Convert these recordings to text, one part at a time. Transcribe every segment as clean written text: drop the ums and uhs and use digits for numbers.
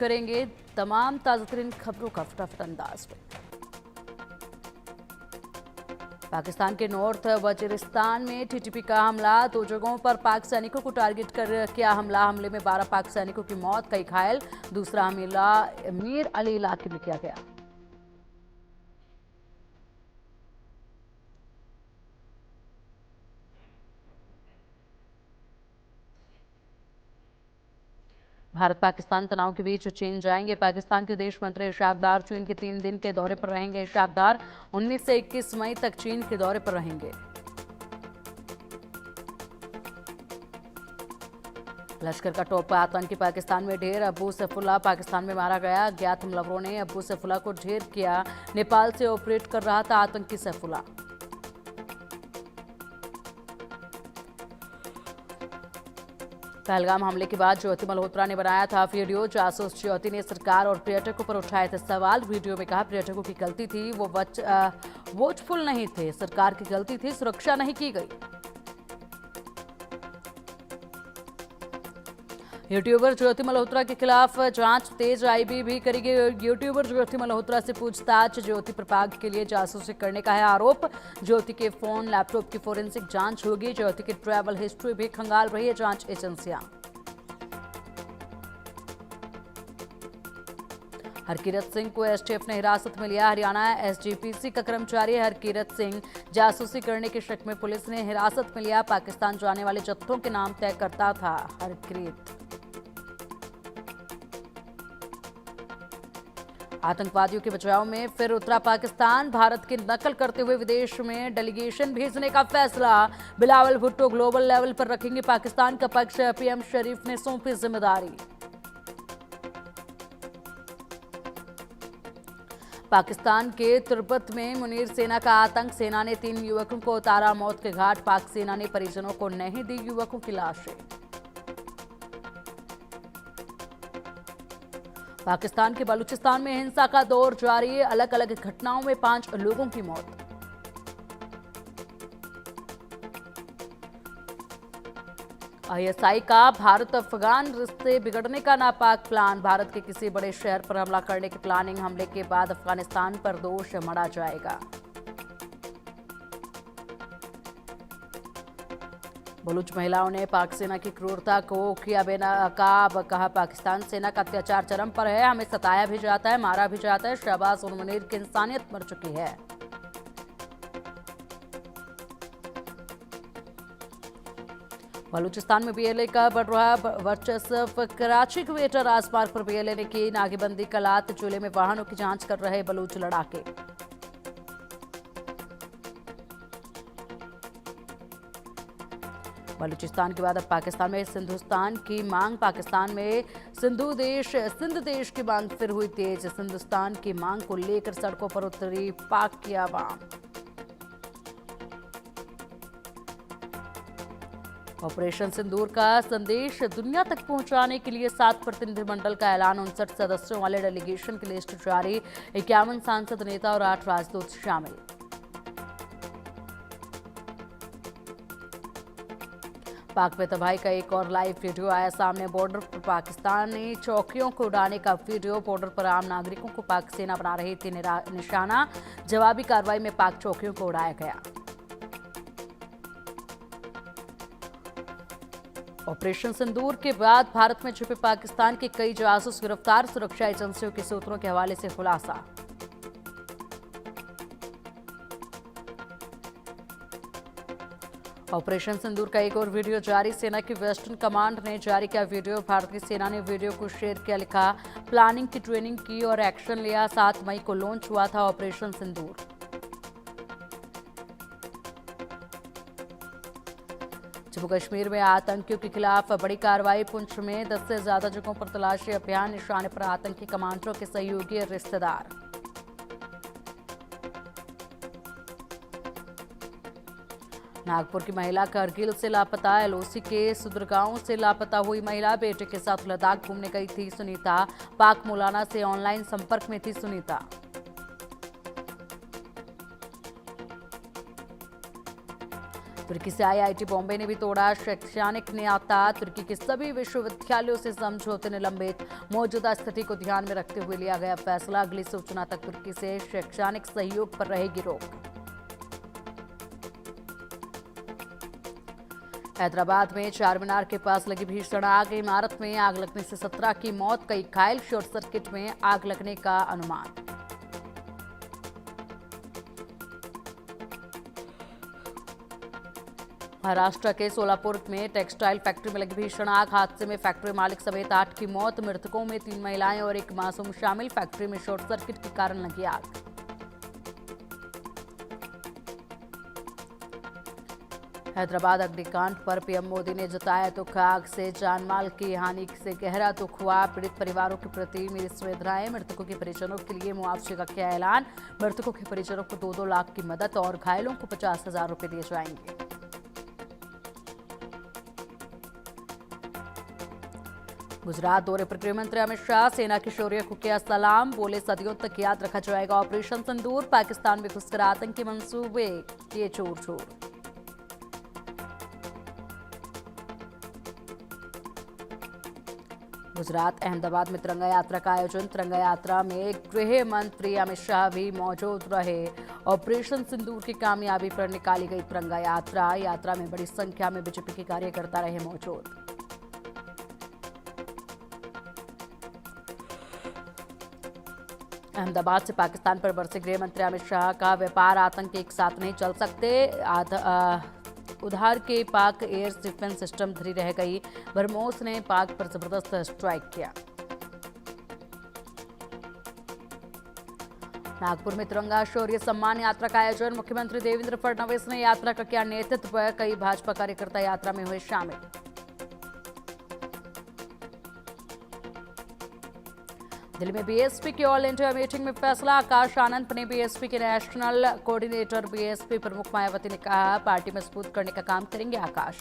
करेंगे तमाम ताज़ातरीन खबरों का फटाफट अंदाज में। पाकिस्तान के नॉर्थ वजीरिस्तान में टीटीपी का हमला, 2 जगहों पर पाक सैनिकों को टारगेट कर किया हमले में 12 पाक सैनिकों की मौत, कई घायल। दूसरा हमला मीर अली इलाके में किया गया। भारत पाकिस्तान तनाव के बीच चीन जाएंगे पाकिस्तान के विदेश मंत्री इशाक डार। चीन के 3 दिन के दौरे पर रहेंगे इशाक डार। 19 से 21 मई तक चीन के दौरे पर रहेंगे। लश्कर का टॉप आतंकी पाकिस्तान में ढेर, अबू सैफुल्लाह पाकिस्तान में मारा गया। अज्ञात हमलावरों ने अबू सैफुल्लाह को ढेर किया। नेपाल से ऑपरेट कर रहा था आतंकी सैफुल्लाह। पहलगाम हमले के बाद ज्योति मल्होत्रा ने बनाया था वीडियो। जासूस ज्योति ने सरकार और पर्यटकों पर उठाए थे सवाल। वीडियो में कहा पर्यटकों की गलती थी, वो वॉचफुल नहीं थे, सरकार की गलती थी, सुरक्षा नहीं की गई। यूट्यूबर ज्योति मल्होत्रा के खिलाफ जांच तेज, आईबी भी करेगी। यूट्यूबर ज्योति मल्होत्रा से पूछताछ। ज्योति पर पाक के लिए जासूसी करने का है आरोप। ज्योति के फोन लैपटॉप की फोरेंसिक जांच होगी। ज्योति की ट्रैवल हिस्ट्री भी खंगाल रही है जांच एजेंसियां। हरकीरत सिंह को एसटीएफ ने हिरासत में लिया। हरियाणा एसजीपीसी का कर्मचारी हरकीरत सिंह जासूसी करने के शक में पुलिस ने हिरासत में लिया। पाकिस्तान जाने वाले जत्थों के नाम तय करता था हरकीरत। आतंकवादियों के बचाव में फिर उतरा पाकिस्तान। भारत की नकल करते हुए विदेश में डेलीगेशन भेजने का फैसला। बिलावल भुट्टो ग्लोबल लेवल पर रखेंगे पाकिस्तान का पक्ष। पीएम शरीफ ने सौंपी जिम्मेदारी। पाकिस्तान के तुर्बत में मुनीर सेना का आतंक। सेना ने 3 युवकों को उतारा मौत के घाट। पाक सेना ने परिजनों को नहीं दी युवकों की लाशें। पाकिस्तान के बलूचिस्तान में हिंसा का दौर जारी। अलग अलग घटनाओं में 5 लोगों की मौत। आईएसआई का भारत अफगान रिश्ते बिगड़ने का नापाक प्लान। भारत के किसी बड़े शहर पर हमला करने की प्लानिंग। हमले के बाद अफगानिस्तान पर दोष मढ़ा जाएगा। बलूच महिलाओं ने पाक सेना की क्रूरता को किया बेनकाब। कहा पाकिस्तान सेना का अत्याचार चरम पर है, हमें सताया भी जाता है, मारा भी जाता है। शहबाज और मुनीर की इंसानियत मर चुकी है। बलूचिस्तान में बीएलए का बढ़ रहा वर्चस्व। कराची के वेटर आसपास पर बीएलए ने की नाकेबंदी। कलात जिले में वाहनों की जांच कर रहे बलूच लड़ाके। बलूचिस्तान के बाद अब पाकिस्तान में सिंधुस्तान की मांग। पाकिस्तान में सिंध देश की मांग फिर हुई तेज। सिंधुस्तान की मांग को लेकर सड़कों पर उतरी पाक की आवाम। ऑपरेशन सिंदूर का संदेश दुनिया तक पहुंचाने के लिए 7 प्रतिनिधिमंडल का ऐलान। 59 सदस्यों वाले डेलीगेशन की लिस्ट जारी। 51 सांसद, नेता और 8 राजदूत शामिल। पाक में तबाही का एक और लाइव वीडियो आया सामने। बॉर्डर पर पाकिस्तानी चौकियों को उड़ाने का वीडियो। बॉर्डर पर आम नागरिकों को पाक सेना बना रही थी निशाना। जवाबी कार्रवाई में पाक चौकियों को उड़ाया गया। ऑपरेशन सिंदूर के बाद भारत में छुपे पाकिस्तान के कई जासूस गिरफ्तार। सुरक्षा एजेंसियों के सूत्रों के हवाले से खुलासा। ऑपरेशन सिंदूर का एक और वीडियो जारी। सेना की वेस्टर्न कमांड ने जारी किया वीडियो। भारतीय सेना ने वीडियो को शेयर किया। लिखा प्लानिंग की ट्रेनिंग की और एक्शन लिया। 7 मई को लॉन्च हुआ था ऑपरेशन सिंदूर। जम्मू कश्मीर में आतंकियों के खिलाफ बड़ी कार्रवाई। पुंछ में 10 से ज्यादा जगहों पर तलाशी अभियान। निशाने पर आतंकी कमांडरों के सहयोगी और रिश्तेदार। नागपुर की महिला करगिल से लापता। एलओसी के सुदरगांव से लापता हुई महिला। बेटे के साथ लद्दाख घूमने गई थी सुनीता। पाक मौलाना से ऑनलाइन संपर्क में थी सुनीता। तुर्की से आईआईटी बॉम्बे ने भी तोड़ा शैक्षणिक न्योता। तुर्की के सभी विश्वविद्यालयों से समझौते निलंबित। मौजूदा स्थिति को ध्यान में रखते हुए लिया गया फैसला। अगली सूचना तक तुर्की से शैक्षणिक सहयोग पर रहेगी रोक। हैदराबाद में चार मीनार के पास लगी भीषण आग। इमारत में आग लगने से 17 की मौत, कई घायल। शॉर्ट सर्किट में आग लगने का अनुमान। महाराष्ट्र के सोलापुर में टेक्सटाइल फैक्ट्री में लगी भीषण आग। हादसे में फैक्ट्री मालिक समेत 8 की मौत। मृतकों में 3 महिलाएं और 1 मासूम शामिल। फैक्ट्री में शॉर्ट सर्किट के कारण लगी आग। हैदराबाद अग्निकांड पर पीएम मोदी ने जताया दुख। आग से जानमाल की हानि से गहरा दुख हुआ। पीड़ित परिवारों के प्रति मेरी संवेदनाएं। मृतकों के परिजनों के लिए मुआवजे का किया ऐलान। मृतकों के परिजनों को 2-2 लाख की मदद और घायलों को 50,000 रुपए दिए जाएंगे। गुजरात दौरे पर गृह मंत्री अमित शाह। सेना के शौर्य को किया सलाम। बोले सदियों तक याद रखा जाएगा ऑपरेशन सिंदूर। पाकिस्तान में घुसकर आतंकी मंसूबे किए चूर-चूर। गुजरात अहमदाबाद में तिरंगा यात्रा का आयोजन। तिरंगा यात्रा में गृह मंत्री अमित शाह भी मौजूद रहे। ऑपरेशन सिंदूर की कामयाबी पर निकाली गई तिरंगा यात्रा। यात्रा में बड़ी संख्या में बीजेपी के कार्यकर्ता रहे मौजूद। अहमदाबाद से पाकिस्तान पर बरसे गृह मंत्री अमित शाह का व्यापार आतंक एक साथ नहीं चल सकते। उधार के पाक एयर डिफेंस सिस्टम धरी रह गई। बरमोस ने पाक पर जबरदस्त स्ट्राइक किया। नागपुर में तिरंगा शौर्य सम्मान यात्रा का आयोजन। मुख्यमंत्री देवेंद्र फडणवीस ने यात्रा का किया नेतृत्व। कई भाजपा कार्यकर्ता यात्रा में हुए शामिल। दिल्ली में बीएसपी की ऑल इंडिया मीटिंग में फैसला। आकाश आनंद बने बीएसपी के नेशनल कोऑर्डिनेटर। बीएसपी प्रमुख मायावती ने कहा पार्टी मजबूत करने का काम करेंगे आकाश।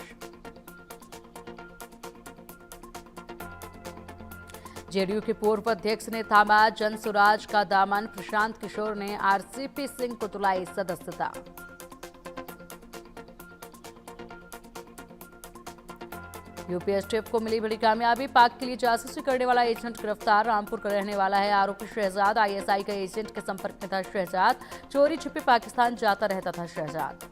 जेडीयू के पूर्व अध्यक्ष ने थामा जन स्वराज का दामन। प्रशांत किशोर ने आरसीपी सिंह को तुलाई सदस्यता। यूपी एसटीएफ को मिली बड़ी कामयाबी। पाक के लिए जासूसी करने वाला एजेंट गिरफ्तार। रामपुर का रहने वाला है आरोपी शहजाद। आईएसआई का एजेंट के संपर्क में था शहजाद। चोरी छिपे पाकिस्तान जाता रहता था शहजाद।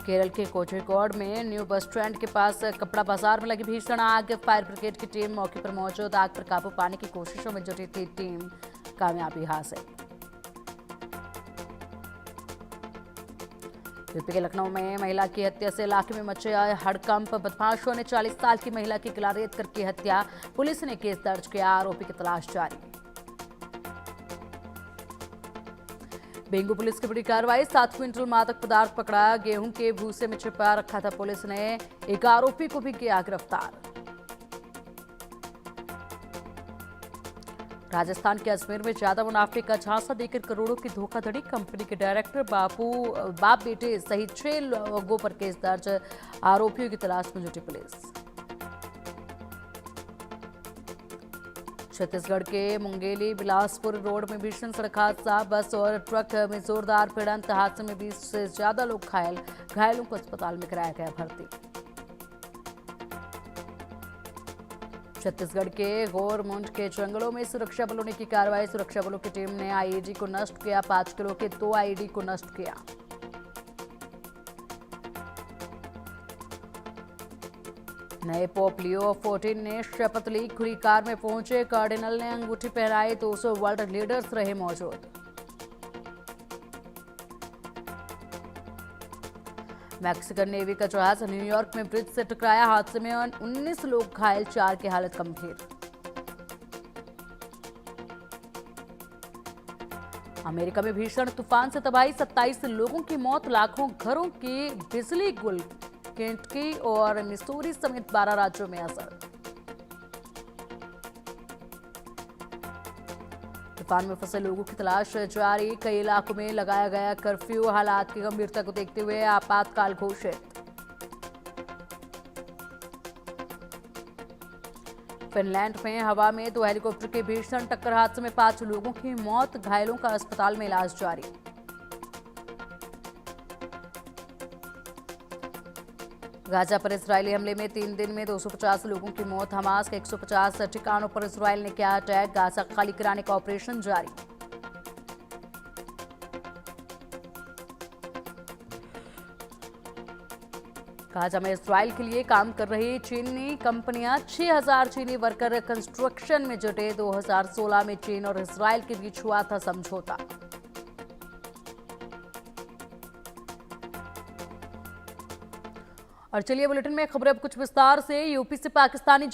केरल के कोझिकोड में न्यू बस स्टैंड के पास कपड़ा बाजार में लगी भीषण आग। फायर ब्रिगेड की टीम मौके पर मौजूद। आग पर काबू पाने की कोशिशों में जुटी थी टीम। कामयाबी हासिल। यूपी के लखनऊ में महिला की हत्या से इलाके में मचे हड़कंप। बदमाशों ने 40 साल की महिला की गला रेत करके हत्या। पुलिस ने केस दर्ज किया। आरोपी की तलाश जारी। बेंगू पुलिस की बड़ी कार्रवाई। 7 क्विंटल मादक पदार्थ पकड़ा। गेहूं के भूसे में छिपा रखा था पुलिस ने। एक आरोपी को भी किया गिरफ्तार। राजस्थान के अजमेर में ज्यादा मुनाफे का झांसा देकर करोड़ों की धोखाधड़ी। कंपनी के डायरेक्टर बाप बेटे सहित 6 लोगों पर केस दर्ज। आरोपियों की तलाश में जुटी पुलिस। छत्तीसगढ़ के मुंगेली बिलासपुर रोड में भीषण सड़क हादसा। बस और ट्रक में जोरदार भिड़ंत। हादसे में 20 से ज्यादा लोग घायल। घायलों को अस्पताल में कराया गया भर्ती। छत्तीसगढ़ के गोरमुंड के जंगलों में सुरक्षा बलों ने की कार्रवाई। सुरक्षा बलों की टीम ने आईईडी को नष्ट किया। 5 किलो के 2 आईईडी को नष्ट किया। नए पोप लियो 14 ने शपथ ली। खुली कार में पहुंचे कार्डिनल ने अंगूठी पहनाई। 200 वर्ल्ड लीडर्स रहे मौजूद। मैक्सिकन नेवी का जहाज न्यूयॉर्क में ब्रिज से टकराया। हादसे में 19 लोग घायल। 4 की हालत गंभीर। अमेरिका में भीषण तूफान से तबाही। 27 लोगों की मौत। लाखों घरों की बिजली गुल। केंटकी और मिसूरी समेत 12 राज्यों में असर। तूफान में फंसे लोगों की तलाश जारी। कई इलाकों में लगाया गया कर्फ्यू। हालात की गंभीरता को देखते हुए आपातकाल घोषित। फिनलैंड में हवा में 2 हेलीकॉप्टर के भीषण टक्कर हादसे में 5 लोगों की मौत। घायलों का अस्पताल में इलाज जारी। गाजा पर इजरायली हमले में 3 दिन में 250 लोगों की मौत। हमास के 150 ठिकानों पर इजरायल ने किया अटैक। गाजा खाली कराने का ऑपरेशन जारी। गाजा में इजरायल के लिए काम कर रही चीनी कंपनियां 6000 चीनी वर्कर कंस्ट्रक्शन में जुटे। 2016 में चीन और इजरायल के बीच हुआ था समझौता। और चलिए बुलेटिन में खबरें अब कुछ विस्तार से। यूपी से पाकिस्तानी